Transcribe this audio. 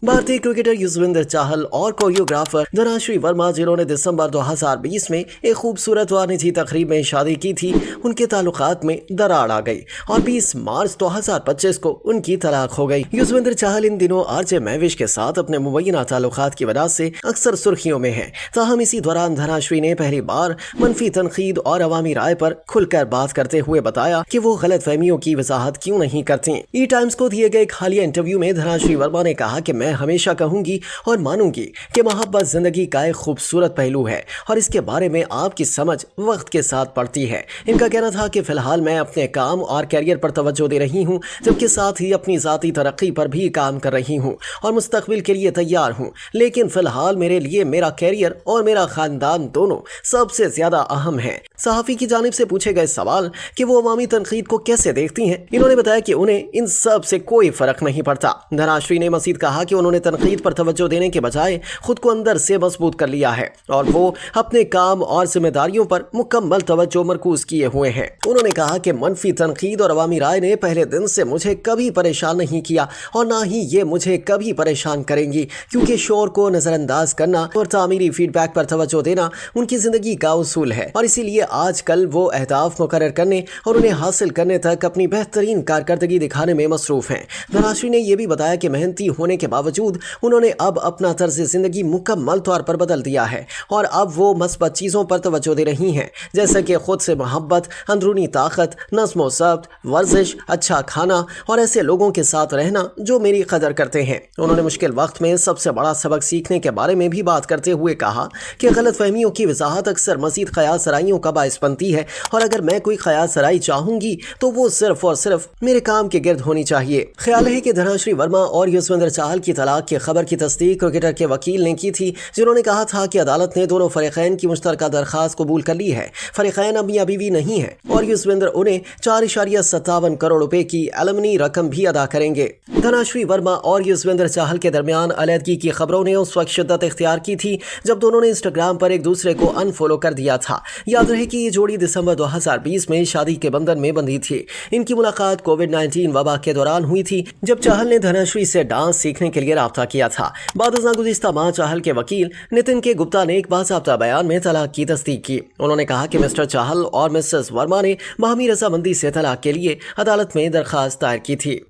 भारतीय क्रिकेटर युजवेंद्र चाहल और कोरियोग्राफर धनाश्री वर्मा, जिन्होंने दिसंबर 2020 में एक खूबसूरत व निजी तकरीब में शादी की थी, उनके ताल्लुकात में दरार आ गई और 20 मार्च 2025 को उनकी तलाक हो गई। युजवेंद्र चाहल इन दिनों आरजे महविश के साथ अपने मुबैना ताल्लुकात की वजह से अक्सर सुर्खियों में हैं। ताहम इसी दौरान धनाश्री ने पहली बार मनफी तनकीद और अवामी राय पर खुलकर बात करते हुए बताया कि वो गलत फहमियों की वजाहत क्यों नहीं करती। ई टाइम्स को दिए गए एक हालिया इंटरव्यू में धनाश्री वर्मा ने कहा कि मैं हमेशा कहूंगी और मानूंगी कि मोहब्बत जिंदगी का एक खूबसूरत पहलू है और इसके बारे में आपकी समझ वक्त के साथ बढ़ती है। इनका कहना था कि फिलहाल मैं अपने काम और कैरियर पर तवज्जो दे रही हूं, जबकि साथ ही अपनी ज़ाती तरक्की पर भी काम कर रही हूं और मुस्तकबिल के लिए तैयार हूं। लेकिन फिलहाल मेरे लिए मेरा कैरियर और मेरा खानदान दोनों सबसे ज्यादा अहम है। सहाफ़ी की जानिब से पूछे गए सवाल कि वो अवामी तनकीद को कैसे देखती हैं, इन्होंने बताया कि उन्हें इन सब से कोई फर्क नहीं पड़ता। धनाश्री ने मजीद कहा कि उन्होंने तनकीद पर तवज्जो देने के बजाय खुद को अंदर से मजबूत कर लिया है और वो अपने काम और जिम्मेदारियों पर मुकम्मल तवज्जो मरकूज किए हुए हैं। उन्होंने कहा कि मनफी तनकीद और अवामी राय ने पहले दिन से मुझे कभी परेशान नहीं किया और ना ही ये मुझे कभी परेशान करेंगी, क्योंकि शोर को नजरअंदाज करना और तामीरी फीडबैक पर तवज्जो देना उनकी जिंदगी का उसूल है और इसीलिए आजकल वो अहदाफ मुकर्रर करने और उन्हें हासिल करने तक अपनी बेहतरीन कारकर्दगी दिखाने में मसरूफ हैं। धनाश्री ने यह भी बताया कि मेहनती होने के बावजूद उन्होंने अब अपना तर्ज जिंदगी मुकम्मल तौर पर बदल दिया है और अब वो मस्बत चीज़ों पर तवज्जो दे रही हैं, जैसे कि खुद से मोहब्बत, अंदरूनी ताकत, नज़्म व ज़ब्त, वर्जिश, अच्छा खाना और ऐसे लोगों के साथ रहना जो मेरी कदर करते हैं। उन्होंने मुश्किल वक्त में सबसे बड़ा सबक सीखने के बारे में भी बात करते हुए कहा कि गलत फहमियों की वजाहत अक्सर मज़ीद ख्याल सराइयों का बाइस बनती है और अगर मैं कोई ख्याल सराई चाहूँगी तो वो सिर्फ और सिर्फ मेरे काम के गिर्द होनी चाहिए। ख्याल है कि धनाश्री वर्मा और युजवेंद्र चाहल की तलाक की खबर की तस्दीक क्रिकेटर के वकील ने की थी, जिन्होंने कहा था कि अदालत ने दोनों फरीकैन की मुश्तरका दरखास्त कबूल कर ली है। फरीकैन अब मियां बीवी नहीं है और युजवेंद्र उन्हें 4.57 करोड़ रुपए की एलिमनी रकम भी अदा करेंगे। धनाश्री वर्मा और युजवेंद्र चाहल के दरमियान अलहदगी की खबरों ने उस वक्त शिद्दत इख्तियार की थी जब दोनों ने इंस्टाग्राम पर एक दूसरे को अनफॉलो कर दिया था। याद रहे कि ये जोड़ी दिसंबर 2020 में शादी के बंधन में बंधी थी। इनकी मुलाकात कोविड-19 वबा के दौरान हुई थी, जब चाहल ने धनाश्री से डांस सीखने के लिए राब्ता किया था। बाद गुज़िश्ता माह चाहल के वकील नितिन के गुप्ता ने एक बाज़ाब्ता बयान में तलाक की तस्दीक की। उन्होंने कहा कि मिस्टर चाहल और मिसेस वर्मा ने बाहमी रजामंदी से तलाक के लिए अदालत में दरखास्त दायर की थी।